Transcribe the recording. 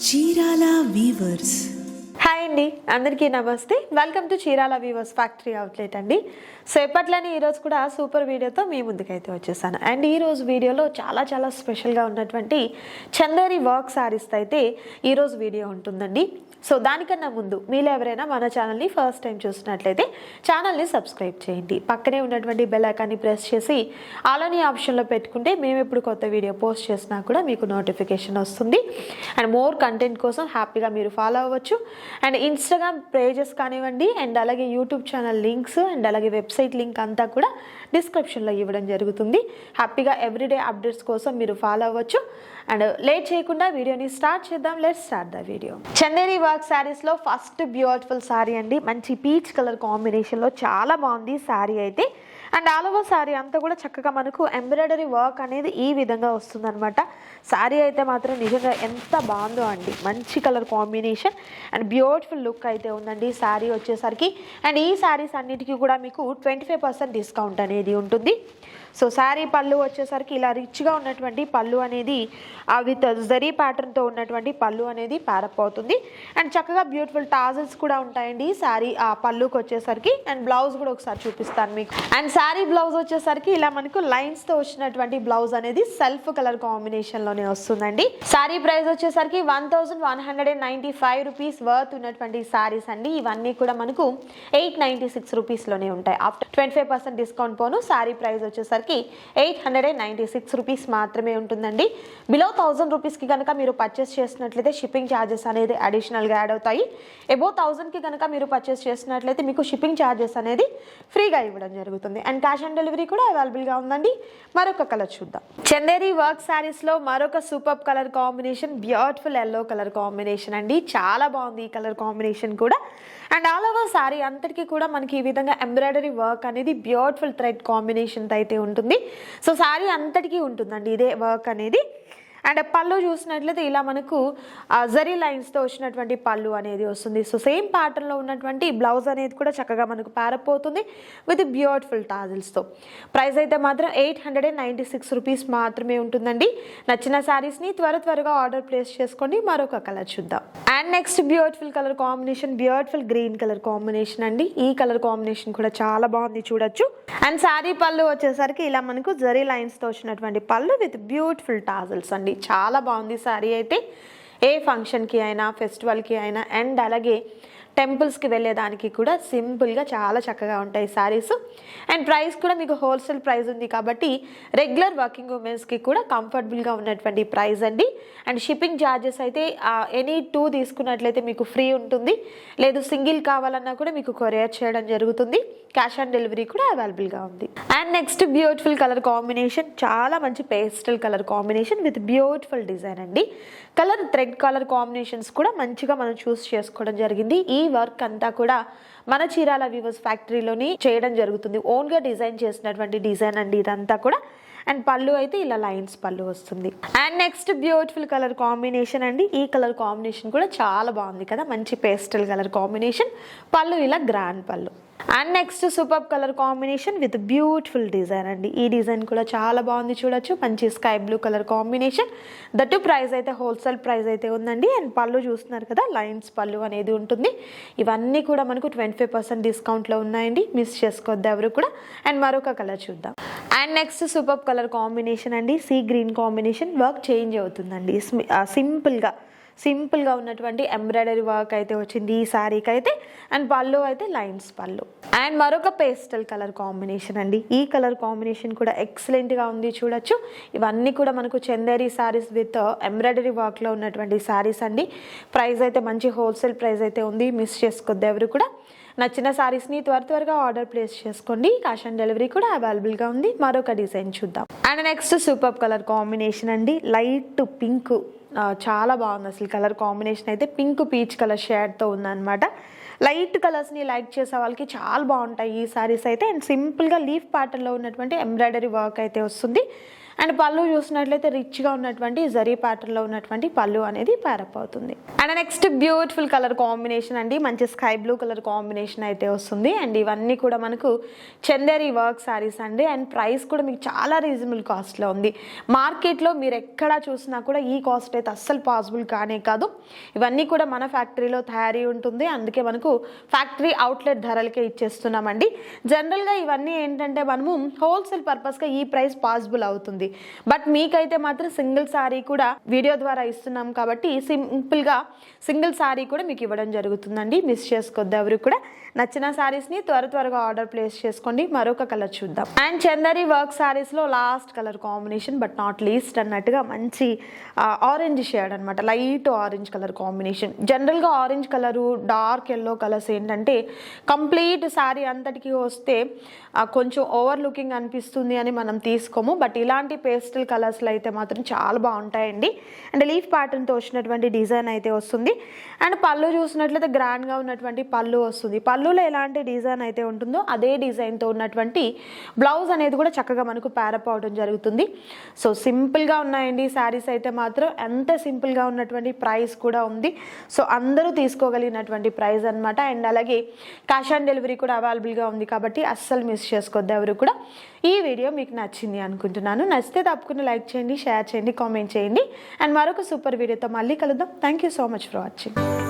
Chirala weavers. Hi అండి, అందరికీ నమస్తే. Welcome to Chirala weavers factory outlet అండి. సో ఎప్పట్లని ఈరోజు కూడా సూపర్ వీడియోతో మీ ముందుకైతే వచ్చేసాను. అండ్ ఈరోజు వీడియోలో చాలా స్పెషల్గా ఉన్నటువంటి చందేరి వర్క్ శారీస్ అయితే ఈరోజు వీడియో ఉంటుందండి. సో దానికన్నా ముందు మీరు ఎవరైనా మన ఛానల్ని ఫస్ట్ టైం చూసినట్లయితే ఛానల్ని సబ్స్క్రైబ్ చేయండి. పక్కనే ఉన్నటువంటి బెల్ ఐకాన్ని ప్రెస్ చేసి ఆల్ అని ఆప్షన్లో పెట్టుకుంటే మేము ఎప్పుడు కొత్త వీడియో పోస్ట్ చేసినా కూడా మీకు నోటిఫికేషన్ వస్తుంది. అండ్ మోర్ కంటెంట్ కోసం హ్యాపీగా మీరు ఫాలో అవ్వచ్చు. అండ్ ఇన్స్టాగ్రామ్ పేజెస్ కానివ్వండి, అండ్ అలాగే యూట్యూబ్ ఛానల్ లింక్స్, అండ్ అలాగే వెబ్సైట్ లింక్ అంతా కూడా డిస్క్రిప్షన్లో ఇవ్వడం జరుగుతుంది. హ్యాపీగా ఎవ్రీడే అప్డేట్స్ కోసం మీరు ఫాలో అవ్వచ్చు. అండ్ లేట్ చేయకుండా వీడియోని స్టార్ట్ చేద్దాం. Let's start the video. Chanderi work శారీస్లో ఫస్ట్ బ్యూటిఫుల్ శారీ అండి. మంచి పీచ్ కలర్ కాంబినేషన్లో చాలా బాగుంది శారీ అయితే. అండ్ ఆల్ ఓవర్ శారీ అంతా కూడా చక్కగా మనకు ఎంబ్రాయిడరీ వర్క్ అనేది ఈ విధంగా వస్తుందన్నమాట. శారీ అయితే మాత్రం నిజంగా ఎంత బాగుందో అండి. మంచి colour combination and beautiful look అయితే ఉందండి శారీ వచ్చేసరికి. అండ్ ఈ శారీస్ అన్నిటికీ కూడా మీకు 25% డిస్కౌంట్ అనేది ఉంటుంది. సో శారీ పళ్ళు వచ్చేసరికి ఇలా రిచ్గా ఉన్నటువంటి పళ్ళు అనేది విత్ జరీ ప్యాటర్న్తో ఉన్నటువంటి పళ్ళు అనేది ప్యారప్ అవుతుంది. అండ్ చక్కగా బ్యూటిఫుల్ టాజల్స్ కూడా ఉంటాయండి శారీ ఆ పళ్ళుకి వచ్చేసరికి. అండ్ బ్లౌజ్ కూడా ఒకసారి చూపిస్తాను మీకు. అండ్ శారీ బ్లౌజ్ వచ్చేసరికి ఇలా మనకు లైన్స్తో వచ్చినటువంటి బ్లౌజ్ అనేది సెల్ఫ్ కలర్ కాంబినేషన్లోనే వస్తుందండి. శారీ ప్రైస్ వచ్చేసరికి 1195 రూపీస్ వర్త్ ఉన్నటువంటి శారీస్ అండి. ఇవన్నీ కూడా మనకు 896 రూపీస్లోనే ఉంటాయి. ఆఫ్టర్ 25% డిస్కౌంట్ పోను శారీ ప్రైస్ వచ్చేసరికి 896 రూపీస్ మాత్రమే ఉంటుందండి. బిలో 1000 రూపీస్కి కనుక మీరు పర్చేస్ చేసినట్లయితే షిప్పింగ్ ఛార్జెస్ అనేది అడిషనల్గా యాడ్ అవుతాయి. ఎబో 1000కి కనుక మీరు పర్చేస్ చేసినట్లయితే మీకు షిప్పింగ్ ఛార్జెస్ అనేది ఫ్రీగా ఇవ్వడం జరుగుతుంది. అండ్ క్యాష్ ఆన్ డెలివరీ కూడా అవైలబుల్గా ఉందండి. మరొక కలర్ చూద్దాం. చందేరి వర్క్ శారీస్లో మరొక super colour combination beautiful yellow colour combination అండి. చాలా బాగుంది ఈ కలర్ కాంబినేషన్ కూడా. అండ్ ఆల్ ఓవర్ శారీ అంతటికీ కూడా మనకి ఈ విధంగా ఎంబ్రాయిడరీ వర్క్ అనేది బ్యూటిఫుల్ థ్రెడ్ కాంబినేషన్ అయితే ఉంటుంది. సో శారీ అంతటికీ ఉంటుందండి ఇదే వర్క్ అనేది. అండ్ పళ్ళు చూసినట్లయితే ఇలా మనకు జరీ లైన్స్తో వచ్చినటువంటి పళ్ళు అనేది వస్తుంది. సో సేమ్ ప్యాటర్న్లో ఉన్నటువంటి బ్లౌజ్ అనేది కూడా చక్కగా మనకు ప్యారప్ అవుతుంది విత్ బ్యూటిఫుల్ టాజిల్స్తో. ప్రైస్ అయితే మాత్రం 896 రూపీస్ మాత్రమే ఉంటుందండి. నచ్చిన శారీస్ని త్వరగా ఆర్డర్ ప్లేస్ చేసుకోండి. మరొక కలర్ చూద్దాం. And next beautiful colour combination beautiful green colour combination అండి. ఈ కలర్ కాంబినేషన్ కూడా చాలా బాగుంది, చూడొచ్చు. అండ్ శారీ పళ్ళు వచ్చేసరికి ఇలా మనకు జరీ లైన్స్తో వచ్చినటువంటి పళ్ళు విత్ బ్యూటిఫుల్ టాజిల్స్ అండి. చాలా బాగుంది శారీ అయితే. ఏ ఫంక్షన్కి అయినా ఫెస్టివల్కి అయినా అండ్ అలాగే టెంపుల్స్కి వెళ్ళేదానికి కూడా సింపుల్గా చాలా చక్కగా ఉంటాయి శారీస్. అండ్ ప్రైస్ కూడా మీకు హోల్సేల్ ప్రైస్ ఉంది కాబట్టి రెగ్యులర్ వర్కింగ్ ఉమెన్స్కి కూడా కంఫర్టబుల్గా ఉన్నటువంటి ప్రైస్ అండి. అండ్ షిప్పింగ్ ఛార్జెస్ అయితే ఎనీ 2 తీసుకున్నట్లయితే మీకు ఫ్రీ ఉంటుంది. లేదు సింగిల్ కావాలన్నా కూడా మీకు కొరియర్ చేయడం జరుగుతుంది. క్యాష్ ఆన్ డెలివరీ కూడా అవైలబుల్గా ఉంది. And next beautiful colour combination చాలా మంచి pastel colour combination with beautiful design అండి. కలర్ థ్రెడ్ కలర్ కాంబినేషన్స్ కూడా మంచిగా మనం చూస్ చేసుకోవడం జరిగింది. ఈ వర్క్ అంతా కూడా మన చీరాల వీవర్స్ ఫ్యాక్టరీలోని చేయడం జరుగుతుంది. ఓన్గా డిజైన్ చేసినటువంటి డిజైన్ అండి ఇదంతా కూడా. అండ్ పళ్ళు అయితే ఇలా లైన్స్ పళ్ళు వస్తుంది. And next beautiful colour combination అండి. ఈ కలర్ కాంబినేషన్ కూడా చాలా బాగుంది కదా, మంచి పేస్టల్ కలర్ కాంబినేషన్. పళ్ళు ఇలా గ్రాండ్ పళ్ళు. And next super colour combination with beautiful design అండి. ఈ డిజైన్ కూడా చాలా బాగుంది, చూడొచ్చు. మంచి sky blue colour combination. That price అయితే హోల్సేల్ ప్రైస్ అయితే ఉందండి. అండ్ పళ్ళు చూస్తున్నారు కదా, లైన్స్ పళ్ళు అనేది ఉంటుంది. ఇవన్నీ కూడా మనకు 25% డిస్కౌంట్లో ఉన్నాయండి. మిస్ చేసుకోవద్దు ఎవరు కూడా. అండ్ మరొక కలర్ చూద్దాం. And next super colour combination అండి. Sea green combination. Work change అవుతుందండి సింపుల్గా ఉన్నటువంటి ఎంబ్రాయిడరీ వర్క్ అయితే వచ్చింది ఈ శారీకి అయితే. అండ్ పళ్ళు అయితే లైన్స్ పళ్ళు. అండ్ మరొక పేస్టల్ కలర్ కాంబినేషన్ అండి. ఈ కలర్ కాంబినేషన్ కూడా ఎక్సలెంట్గా ఉంది, చూడొచ్చు. ఇవన్నీ కూడా మనకు చందేరి శారీస్ విత్ ఎంబ్రాయిడరీ వర్క్లో ఉన్నటువంటి శారీస్ అండి. ప్రైస్ అయితే మంచి హోల్సేల్ ప్రైస్ అయితే ఉంది. మిస్ చేసుకోవద్దు ఎవరు కూడా. నచ్చిన శారీస్ని త్వరగా ఆర్డర్ ప్లేస్ చేసుకోండి. క్యాష్ ఆన్ డెలివరీ కూడా అవైలబుల్గా ఉంది. మరొక డిజైన్ చూద్దాం. And next super colour combination అండి. లైట్ పింక్, చాలా బాగుంది అసలు కలర్ కాంబినేషన్ అయితే. పింక్ పీచ్ కలర్ షేడ్తో ఉందన్నమాట. లైట్ కలర్స్ని లైక్ చేసే వాళ్ళకి చాలా బాగుంటాయి ఈ శారీస్ అయితే. అండ్ సింపుల్గా లీఫ్ ప్యాటర్న్లో ఉన్నటువంటి ఎంబ్రాయిడరీ వర్క్ అయితే వస్తుంది. అండ్ పళ్ళు చూసినట్లయితే రిచ్గా ఉన్నటువంటి జరీ ప్యాటర్న్లో ఉన్నటువంటి పళ్ళు అనేది ప్యారప్ అవుతుంది. And next beautiful colour combination అండి, మంచి స్కై బ్లూ కలర్ కాంబినేషన్ అయితే వస్తుంది. అండ్ ఇవన్నీ కూడా మనకు చందేరి వర్క్ శారీస్ అండి. అండ్ ప్రైస్ కూడా మీకు చాలా రీజనబుల్ కాస్ట్లో ఉంది. మార్కెట్లో మీరు ఎక్కడా చూసినా కూడా ఈ కాస్ట్ అయితే అస్సలు పాసిబుల్ కానే కాదు. ఇవన్నీ కూడా మన ఫ్యాక్టరీలో తయారీ ఉంటుంది, అందుకే మనకు ఫ్యాక్టరీ అవుట్లెట్ ధరలకే ఇచ్చేస్తున్నామండి. జనరల్గా ఇవన్నీ ఏంటంటే మనము హోల్సేల్ పర్పస్గా ఈ ప్రైస్ పాసిబుల్ అవుతుంది. బట్ మీకైతే మాత్రం సింగిల్ సారీ కూడా వీడియో ద్వారా ఇస్తున్నాం కాబట్టి సింపుల్గా సింగిల్ సారీ కూడా మీకు ఇవ్వడం జరుగుతుందండి. మిస్ చేసుకోవద్దు ఎవరు కూడా. నచ్చిన సారీస్ని త్వరగా ఆర్డర్ ప్లేస్ చేసుకోండి. మరొక కలర్ చూద్దాం. అండ్ చందరి వర్క్ సారీస్లో last colour combination but not least అన్నట్టుగా మంచి ఆరెంజ్ షేడ్ అనమాట, లైట్ ఆరెంజ్ కలర్ కాంబినేషన్. జనరల్గా orange colour dark yellow colours ఏంటంటే కంప్లీట్ సారీ అంతటికి వస్తే కొంచెం ఓవర్ లుకింగ్ అనిపిస్తుంది అని మనం తీసుకోము. బట్ ఇలాంటి పేస్టల్ కలర్స్లో అయితే మాత్రం చాలా బాగుంటాయండి. అండ్ లీఫ్ ప్యాటర్న్తో వచ్చినటువంటి డిజైన్ అయితే వస్తుంది. అండ్ పళ్ళు చూసినట్లయితే గ్రాండ్గా ఉన్నటువంటి పళ్ళు వస్తుంది. పళ్ళులో ఎలాంటి డిజైన్ అయితే ఉంటుందో అదే డిజైన్తో ఉన్నటువంటి బ్లౌజ్ అనేది కూడా చక్కగా మనకు ప్యారప్ అవడం జరుగుతుంది. సో సింపుల్గా ఉన్నాయండి శారీస్ అయితే మాత్రం. ఎంత సింపుల్గా ఉన్నటువంటి ప్రైస్ కూడా ఉంది. సో అందరూ తీసుకోగలిగినటువంటి ప్రైస్ అనమాట. అండ్ అలాగే క్యాష్ ఆన్ డెలివరీ కూడా అవైలబుల్గా ఉంది కాబట్టి అస్సలు మిస్ చేసుకోవద్దు ఎవరు కూడా. ఈ వీడియో మీకు నచ్చింది అనుకుంటున్నాను. నచ్చితే తప్పకుండా లైక్ చేయండి, షేర్ చేయండి, కామెంట్ చేయండి. అండ్ మరొక సూపర్ వీడియోతో మళ్ళీ కలుద్దాం. Thank you so much for watching.